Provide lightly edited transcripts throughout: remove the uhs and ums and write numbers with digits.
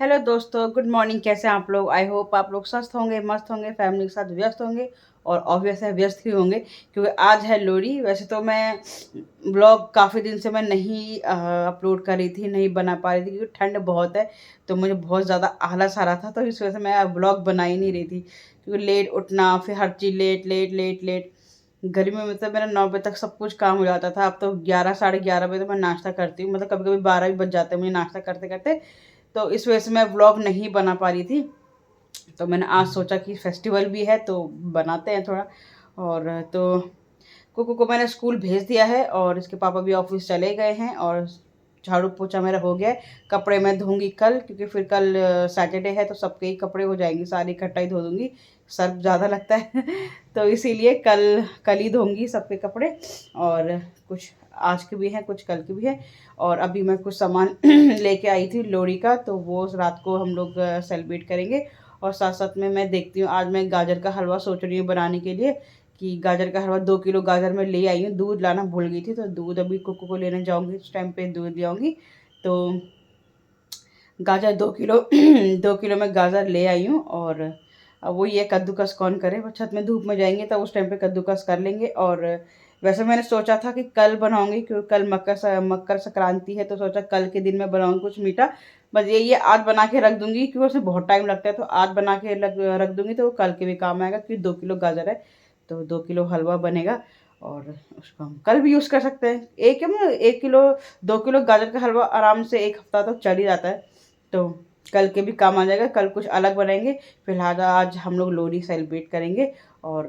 Hello दोस्तों, good morning. कैसे हैं आप लोग? आई होप आप लोग स्वस्थ होंगे, मस्त होंगे, फैमिली के साथ व्यस्त होंगे और ऑब्वियस है व्यस्त ही होंगे क्योंकि आज है लोहड़ी। वैसे तो मैं ब्लॉग काफ़ी दिन से मैं नहीं अपलोड कर रही थी, नहीं बना पा रही थी क्योंकि ठंड बहुत है। तो मुझे बहुत ज़्यादा आलस आ रहा था, तो इस वजह से मैं ब्लॉग बना ही नहीं रही थी क्योंकि लेट उठना, फिर हर चीज़ लेट लेट लेट लेट। गर्मी में मतलब मेरा 9 बजे तक सब कुछ काम हो जाता था। अब तो 11 साढ़े 11 बजे तो मैं नाश्ता करती हूँ, मतलब कभी कभी 12 भी बज जाते हैं मुझे नाश्ता करते करते। तो इस वजह से मैं व्लॉग नहीं बना पा रही थी। तो मैंने आज सोचा कि फेस्टिवल भी है तो बनाते हैं थोड़ा। और तो कुकू को मैंने स्कूल भेज दिया है और इसके पापा भी ऑफिस चले गए हैं और झाड़ू पोछा मेरा हो गया है। कपड़े मैं धोऊंगी कल क्योंकि फिर कल सैटरडे है तो सबके ही कपड़े हो जाएंगे, सारी इकट्ठा ही धो दूंगी। सर्फ ज़्यादा लगता है तो इसीलिए कल कल ही धोऊंगी सबके कपड़े। और कुछ आज के भी हैं, कुछ कल के भी हैं। और अभी मैं कुछ सामान लेके आई थी लोहड़ी का, तो वो रात को हम लोग सेलिब्रेट करेंगे। और साथ साथ में मैं देखती हूँ, आज मैं गाजर का हलवा सोच रही हूँ बनाने के लिए कि गाजर का हलवा 2 किलो गाजर मैं ले आई हूँ। दूध लाना भूल गई थी तो दूध अभी कुकू को लेने जाऊँगी, उस टाइम पे दूध ले आऊँगी। तो गाजर 2 किलो 2 किलो मैं गाजर ले आई हूँ। और अब वही है, कद्दूकस कौन करे, वो छत में धूप में जाएंगे तब उस टाइम पे कद्दूकस कर लेंगे। और वैसे मैंने सोचा था कि कल बनाऊंगी क्योंकि कल मकर संक्रांति है, तो सोचा कल के दिन मैं बनाऊंगी कुछ मीठा। बस यही है, आज बना के रख दूंगी क्योंकि उसमें बहुत टाइम लगता है, तो आज बना के रख दूंगी तो वो कल के भी काम आएगा क्योंकि 2 किलो गाजर है तो 2 किलो हलवा बनेगा। और उसको हम कल भी यूज़ कर सकते हैं। एक है 1 किलो 2 किलो गाजर का हलवा आराम से 1 हफ्ता तक चल ही जाता है। तो कल के भी काम आ जाएगा, कल कुछ अलग बनाएंगे। फिलहाल आज हम लोग लोहड़ी सेलिब्रेट करेंगे। और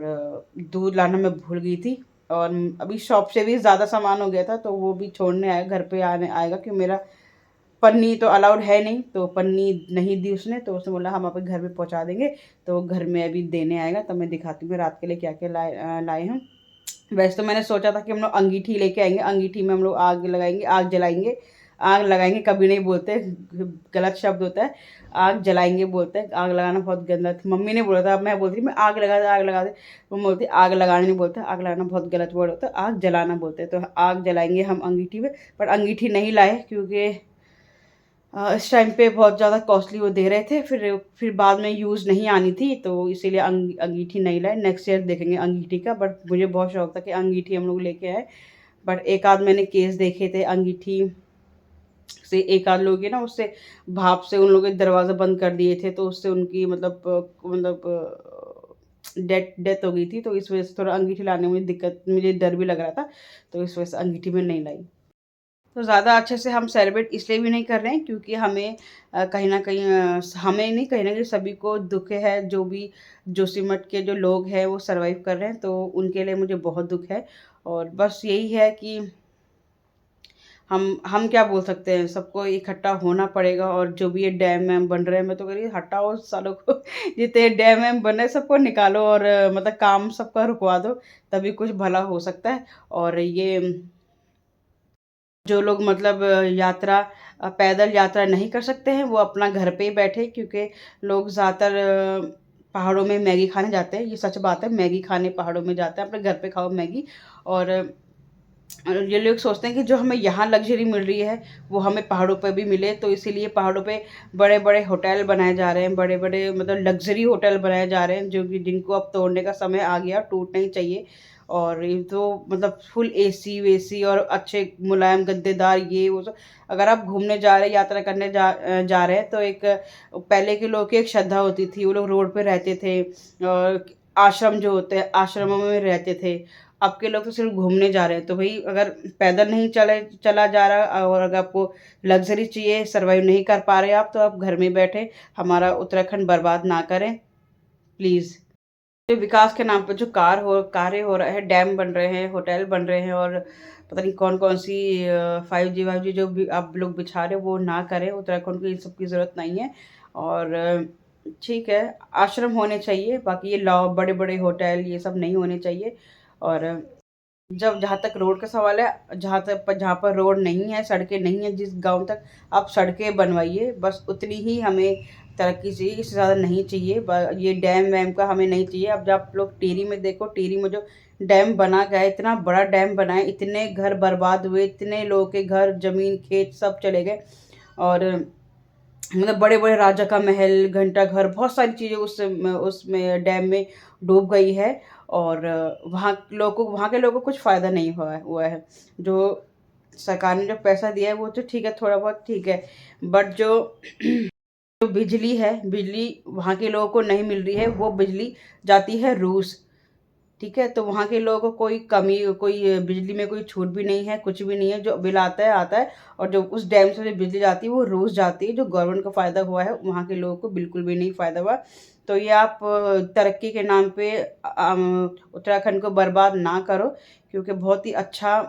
दूध लाना मैं भूल गई थी। और अभी शॉप से भी ज़्यादा सामान हो गया था तो वो भी छोड़ने आया, घर पे आने आएगा कि मेरा पन्नी तो अलाउड है नहीं, तो पन्नी नहीं दी उसने, तो उसने बोला हम आपके घर पे पहुंचा देंगे। तो घर में अभी देने आएगा, तब मैं दिखाती हूँ रात के लिए क्या क्या लाए हैं। वैसे तो मैंने सोचा था कि हम लोग अंगीठी लेके आएंगे, अंगीठी में हम लोग आग लगाएंगे, आग जलाएंगे। आग लगाएंगे कभी नहीं बोलते, गलत शब्द होता है। आग जलाएंगे बोलते हैं, आग लगाना बहुत गंदा था। मम्मी ने बोला था, अब मैं बोलती थी मैं आग लगा दे आग लगा दे। वो बोलती आग लगाना नहीं बोलते, आग लगाना बहुत गलत वर्ड होता है, आग जलाना बोलते हैं। तो आग जलाएंगे हम अंगीठी में। पर अंगीठी नहीं लाए क्योंकि इस टाइम पे बहुत ज़्यादा कॉस्टली वो दे रहे थे, फिर बाद में यूज़ नहीं आनी थी तो इसीलिए अंगीठी नहीं लाए। नेक्स्ट ईयर देखेंगे अंगीठी का। बट मुझे बहुत शौक था कि अंगीठी हम लोग लेके आए। बट एक आध मैंने केस देखे थे अंगीठी से, एक आध लोग ना उससे भाप से उन लोगों के दरवाज़ा बंद कर दिए थे, तो उससे उनकी डेथ डेथ हो गई थी। तो इस वजह से थोड़ा अंगीठी लाने में मुझे डर भी लग रहा था, तो इस वजह से अंगीठी में नहीं लाई। तो ज़्यादा अच्छे से हम सेलिब्रेट इसलिए भी नहीं कर रहे हैं क्योंकि हमें कहीं न कहीं हमें नहीं, कहीं न कहीं सभी को दुःख है। जो भी जोशीमठ के जो लोग हैं वो सर्वाइव कर रहे हैं, तो उनके लिए मुझे बहुत दुःख है। और बस यही है कि हम क्या बोल सकते हैं, सबको इकट्ठा होना पड़ेगा। और जो भी ये डैम वैम बन रहे हैं, मैं तो कह रही हूँ हटाओ सालों को जितने डैम वैम बन रहे हैं सबको निकालो और मतलब काम सबका रुकवा दो, तभी कुछ भला हो सकता है। और ये जो लोग मतलब यात्रा पैदल यात्रा नहीं कर सकते हैं वो अपना घर पे ही बैठे, क्योंकि लोग ज़्यादातर पहाड़ों में मैगी खाने जाते हैं। ये सच बात है, मैगी खाने पहाड़ों में जाते हैं, अपने घर पे खाओ मैगी। और ये लोग सोचते हैं कि जो हमें यहाँ लग्जरी मिल रही है वो हमें पहाड़ों पे भी मिले, तो इसीलिए पहाड़ों पे बड़े बड़े होटल बनाए जा रहे हैं, बड़े बड़े मतलब लग्जरी होटल बनाए जा रहे हैं जो कि जिनको अब तोड़ने का समय आ गया, टूटना ही चाहिए। और ये तो मतलब फुल एसी वेसी और अच्छे मुलायम गद्देदार ये वो सब। अगर आप घूमने जा रहे हैं, यात्रा करने जा रहे हैं, तो एक पहले के लोग की एक श्रद्धा होती थी, वो लोग रोड पे रहते थे और आश्रम जो होते हैं आश्रमों में रहते थे। अब के लोग तो सिर्फ घूमने जा रहे हैं, तो भाई अगर पैदल नहीं चला जा रहा और अगर आपको लग्जरी चाहिए, सर्वाइव नहीं कर पा रहे आप, तो आप घर में बैठे हमारा उत्तराखंड बर्बाद ना करें प्लीज़। जो विकास के नाम पे जो कार्य हो रहे हैं, डैम बन रहे हैं, होटल बन रहे हैं और पता नहीं कौन कौन सी 5G 5G जो भी आप लोग बिछा रहे हो वो ना करें। उत्तराखंड को इन सब की ज़रूरत नहीं है। और ठीक है, आश्रम होने चाहिए, बाकी ये लॉ बड़े बड़े होटल ये सब नहीं होने चाहिए। और जब जहाँ तक रोड का सवाल है, जहाँ पर रोड नहीं है, सड़कें नहीं है, जिस गांव तक आप सड़कें बनवाइए, बस उतनी ही हमें तरक्की चाहिए, इससे ज़्यादा नहीं चाहिए। ये डैम वैम का हमें नहीं चाहिए। अब जब आप लोग टिहरी में देखो, टिहरी में जो डैम बना गया है, इतना बड़ा डैम बना है, इतने घर बर्बाद हुए, इतने लोगों के घर जमीन खेत सब चले गए। और मतलब बड़े बड़े राजा का महल, घंटा घर, बहुत सारी चीज़ें उसमें डैम में डूब गई है। और वहाँ के लोगों को कुछ फ़ायदा नहीं हुआ है। जो सरकार ने जो पैसा दिया है वो तो ठीक है, थोड़ा बहुत ठीक है, बट जो जो बिजली है, बिजली वहाँ के लोगों को नहीं मिल रही है, वो बिजली जाती है रूस। ठीक है, तो वहाँ के लोगों को कोई कमी, कोई बिजली में कोई छूट भी नहीं है, कुछ भी नहीं है, जो बिल आता है। और जो उस डैम से जो बिजली जाती है वो रोज़ जाती है। जो गवर्नमेंट को फ़ायदा हुआ है, वहाँ के लोगों को बिल्कुल भी नहीं फ़ायदा हुआ। तो ये आप तरक्की के नाम पे उत्तराखंड को बर्बाद ना करो, क्योंकि अच्छा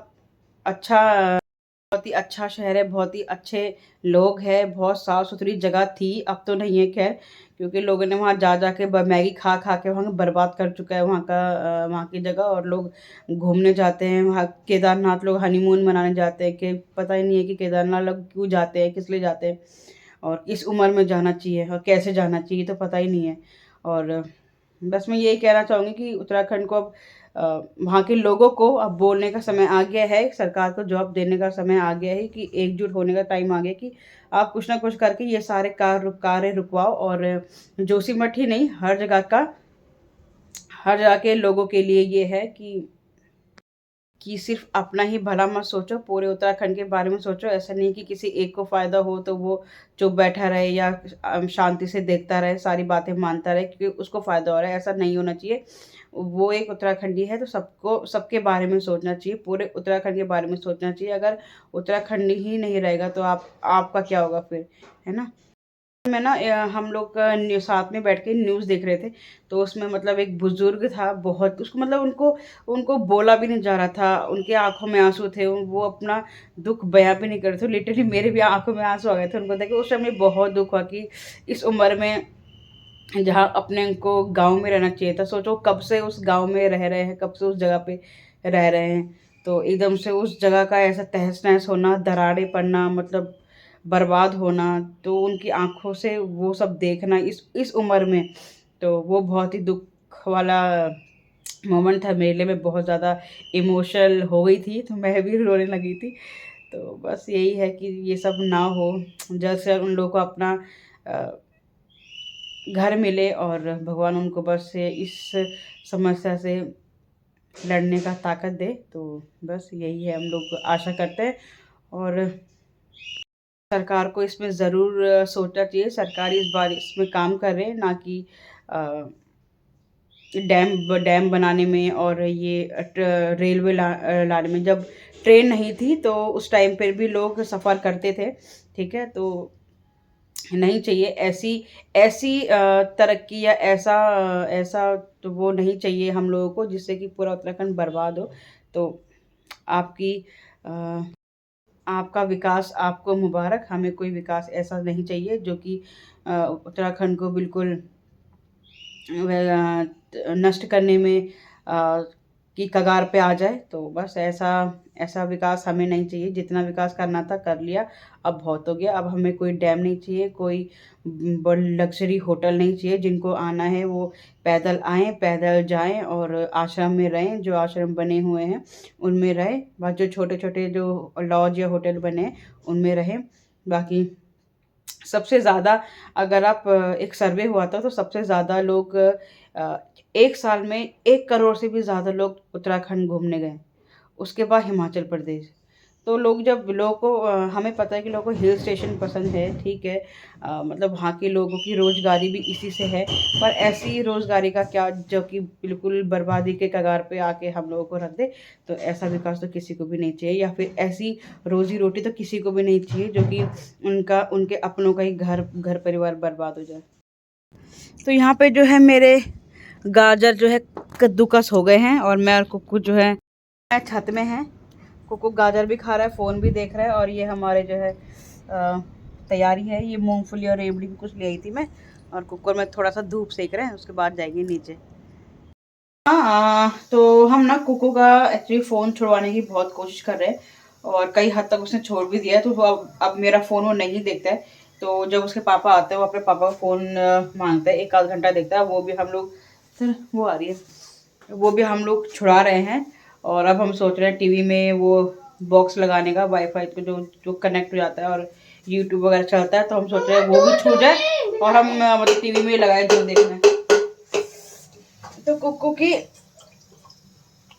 बहुत ही अच्छा शहर है, बहुत ही अच्छे लोग हैं, बहुत साफ़-सुथरी जगह थी, अब तो नहीं है ख़ैर, क्योंकि लोगों ने वहाँ जा के मैगी खा के वहाँ बर्बाद कर चुका है वहाँ की जगह। और लोग घूमने जाते हैं वहाँ, केदारनाथ लोग हनीमून मनाने जाते हैं, कि पता ही नहीं है कि केदारनाथ लोग क्यों जाते हैं, किस लिए जाते हैं, और किस उम्र में जाना चाहिए और कैसे जाना चाहिए, तो पता ही नहीं है। और बस मैं यही कहना चाहूँगी कि उत्तराखंड को अब वहाँ के लोगों को अब बोलने का समय आ गया है, सरकार को जवाब देने का समय आ गया है, कि एकजुट होने का टाइम आ गया, कि आप कुछ ना कुछ करके ये सारे कार्य रुकवाओ। और जोशीमठ ही नहीं, हर जगह के लोगों के लिए ये है कि सिर्फ़ अपना ही भला मत सोचो, पूरे उत्तराखंड के बारे में सोचो। ऐसा नहीं कि किसी एक को फ़ायदा हो तो वो चुप बैठा रहे, या शांति से देखता रहे, सारी बातें मानता रहे क्योंकि उसको फ़ायदा हो रहा है, ऐसा नहीं होना चाहिए। वो एक उत्तराखंडी है तो सबके बारे में सोचना चाहिए, पूरे उत्तराखंड के बारे में सोचना चाहिए। अगर उत्तराखंड ही नहीं रहेगा तो आपका क्या होगा फिर, है ना? में ना हम लोग साथ में बैठ के न्यूज़ देख रहे थे, तो उसमें मतलब एक बुज़ुर्ग था, बहुत उसको मतलब उनको उनको बोला भी नहीं जा रहा था, उनकी आँखों में आँसू थे, वो अपना दुःख बयाँ भी नहीं कर रहे थे। लिटरली मेरे भी आँखों में आँसू आ गए थे उनको देख के। उस टाइम में बहुत दुःख हुआ कि इस उम्र में जहाँ अपने को गाँव में रहना चाहिए था, सोचो कब से उस गाँव में रह रहे हैं, कब से उस जगह पे रह रहे हैं, तो एकदम से उस जगह का ऐसा तहस-नहस होना, दरारें पड़ना, मतलब बर्बाद होना, तो उनकी आँखों से वो सब देखना इस उम्र में, तो वो बहुत ही दुःख वाला मोमेंट था मेरे लिए। मैं बहुत ज़्यादा इमोशनल हो गई थी, तो मैं भी रोने लगी थी। तो बस यही है कि ये सब ना हो, जल्द से जल्द उन लोगों को अपना अ, घर मिले, और भगवान उनको बस इस समस्या से लड़ने का ताकत दे। तो बस यही है, हम लोग आशा करते हैं। और सरकार को इसमें ज़रूर सोचना चाहिए, सरकार इस बार इसमें काम कर रहे हैं, ना कि अ, डैम बनाने में और ये रेलवे लाने में। जब ट्रेन नहीं थी तो उस टाइम पर भी लोग सफ़र करते थे, ठीक है? तो नहीं चाहिए ऐसी ऐसी तरक्की, या ऐसा तो वो नहीं चाहिए हम लोगों को, जिससे कि पूरा उत्तराखंड बर्बाद हो। तो आपकी अ, आपका विकास आपको मुबारक, हमें कोई विकास ऐसा नहीं चाहिए जो कि उत्तराखंड को बिल्कुल नष्ट करने में की कगार पे आ जाए। तो बस ऐसा ऐसा विकास हमें नहीं चाहिए, जितना विकास करना था कर लिया, अब बहुत हो गया। अब हमें कोई डैम नहीं चाहिए, कोई लग्ज़री होटल नहीं चाहिए, जिनको आना है वो पैदल आएँ, पैदल जाएँ और आश्रम में रहें, जो आश्रम बने हुए हैं उनमें रहें। बस जो छोटे-छोटे जो लॉज या होटल बने हैं उनमें रहें। बाकी सबसे ज़्यादा, अगर आप एक सर्वे हुआ था तो सबसे ज़्यादा लोग 1 साल में 1 करोड़ से भी ज़्यादा लोग उत्तराखंड घूमने गए। उसके बाद हिमाचल प्रदेश। तो लोगों को हमें पता है कि लोगों को हिल स्टेशन पसंद है, ठीक है। मतलब वहाँ के लोगों की रोज़गारी भी इसी से है, पर ऐसी रोज़गारी का क्या जो कि बिल्कुल बर्बादी के कगार पे आके हम लोगों को रख दे। तो ऐसा विकास तो किसी को भी नहीं चाहिए, या फिर ऐसी रोज़ी-रोटी तो किसी को भी नहीं चाहिए जो कि उनके अपनों का ही घर परिवार बर्बाद हो जाए। तो यहाँ पे जो है मेरे गाजर जो है कद्दूकस हो गए हैं, और मैं और कुक्कू जो है छत में हैं। कुक्कू गाजर भी खा रहा है, फ़ोन भी देख रहा है, और ये हमारे जो है तैयारी है, ये मूँगफली और रेवड़ी भी कुछ ले आई थी मैं, और कुकर में थोड़ा-सा धूप सेक रहे हैं, उसके बाद जाएँगे नीचे। हाँ, तो हम ना कुक्कू का एक्चुअली फ़ोन छुड़वाने की बहुत कोशिश कर रहे हैं, और कई हद तक उसने छोड़ भी दिया है, तो वो अब मेरा फ़ोन वो नहीं देखता है। तो जब उसके पापा आते हैं, वो अपने पापा का फ़ोन माँगता है, 1 आध घंटा देखता है, वो भी हम लोग सर वो आ रही है, वो भी हम लोग छुड़ा रहे हैं। और अब हम सोच रहे हैं टीवी में वो बॉक्स लगाने का, वाईफ़ाई को जो जो कनेक्ट हो जाता है, और यूट्यूब वगैरह चलता है, तो हम सोच रहे हैं वो भी छूट जाए और हम मतलब टीवी में लगाए जो देखना है। तो कुक्कू की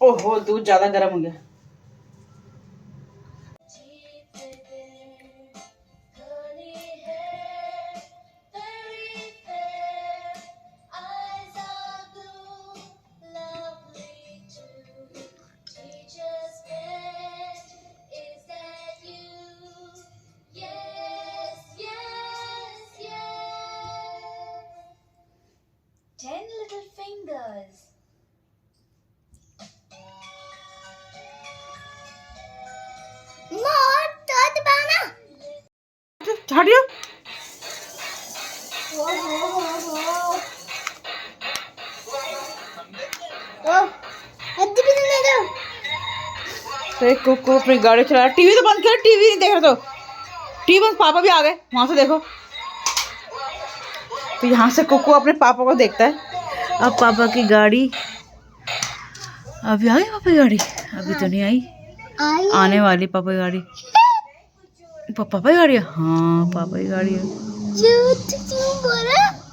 ओहो दूध ज़्यादा गर्म हो गया। हटियो। कुक्कू अपनी गाड़ी चला रहा। टीवी तो बंद कर, टीवी नहीं देख रहा तो टीवी बंद। पापा भी आ गए वहां से, देखो। तो यहाँ से कुक्कू अपने पापा को देखता है। अब पापा की गाड़ी अभी आ गई। पापा की गाड़ी अभी तो नहीं आई, आने वाली पापा की गाड़ी। पापा की गाड़ी है, हाँ पापा की गाड़ी है।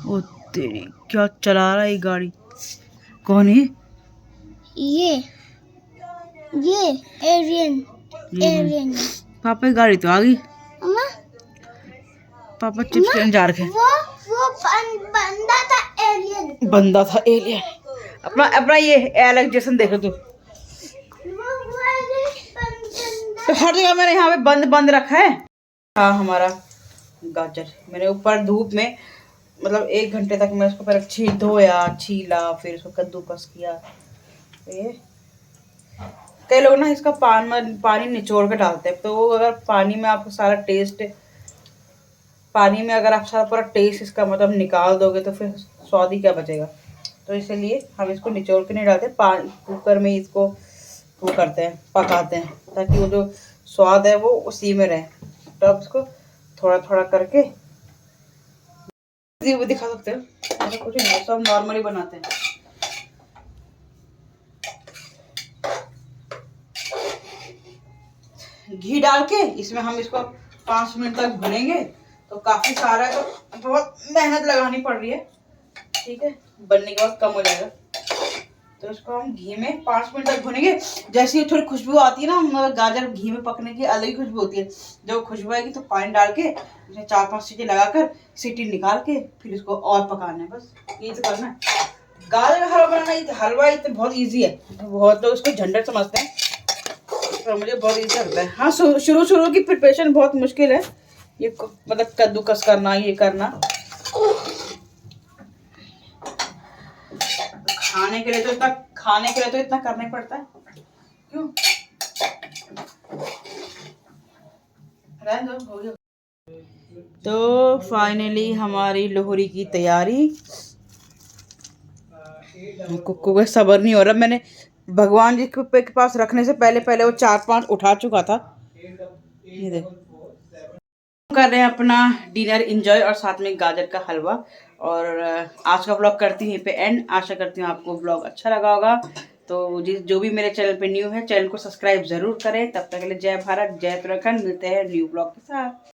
ओ तेरी, क्या चला रहा है ये गाड़ी? कौन है ये एरियन पापा की गाड़ी तो आ गई। अम्मा, पापा चिप्स लेने जा रखे। वो बंदा था एलियन। बंदा था एलियन। अपना अपना ये एलेक्स जैसन देखो तू। तो हर जगह मैंने यहाँ पे बंद बंद रखा है। हाँ हमारा गाजर मैंने ऊपर धूप में मतलब 1 घंटे तक मैं उसको पहले धोया, छीला, फिर उसको कद्दूकस किया। तो ये कई लोग ना इसका पानी निचोड़ के डालते हैं, तो वो अगर पानी में आपको सारा टेस्ट, पानी में अगर आप सारा पूरा टेस्ट इसका मतलब निकाल दोगे तो फिर स्वाद ही क्या बचेगा। तो इसलिए हम इसको निचोड़ के नहीं डालते, कुकर में इसको वो करते हैं, पकाते हैं, ताकि वो जो स्वाद है वो उसी में रहे। तो आप इसको थोड़ा थोड़ा करके वो दिखा सकते हो। ऐसा कुछ नहीं, सब नॉर्मली बनाते हैं। घी डाल के इसमें हम इसको 5 मिनट तक भुनेंगे। तो काफी सारा है, तो बहुत मेहनत लगानी पड़ रही है, ठीक है। बनने के बाद कम हो जाएगा। तो इसको हम घी में 5 मिनट तक भुनेंगे। जैसे ही थोड़ी खुशबू आती है ना, मतलब गाजर घी में पकने की अलग ही खुशबू होती है। जब खुशबू आएगी तो पानी डाल के इसमें 4-5 सीटी लगाकर सीटी निकाल के फिर इसको और पकाना है। बस ये तो करना है। गाजर का हलवा बनाना, हलवा इतना बहुत ईजी है। बहुत लोग इसको झंझट समझते हैं, तो मुझे बहुत ईजी लगता है। हाँ शुरू की प्रिपरेशन बहुत मुश्किल है, ये मतलब कद्दूकस करना, ये करना। खाने के लिए तो इतना करना ही पड़ता है, क्यों? रहने दो, हो गया। तो फाइनली हमारी लोहड़ी की तैयारी। कुक्कू को सब्र नहीं हो रहा। मैंने भगवान जी के पास रखने से पहले वो 4-5 उठा चुका था। ये देखो, कर रहे हैं अपना डिनर एंजॉय और साथ में गाजर का हलवा। और आज का ब्लॉग करती हूँ यहीं पे एंड। आशा करती हूँ आपको ब्लॉग अच्छा लगा होगा। तो जो भी मेरे चैनल पे न्यू है, चैनल को सब्सक्राइब जरूर करें। तब तक के लिए जय भारत, जय उत्तराखंड। मिलते हैं न्यू ब्लॉग के साथ।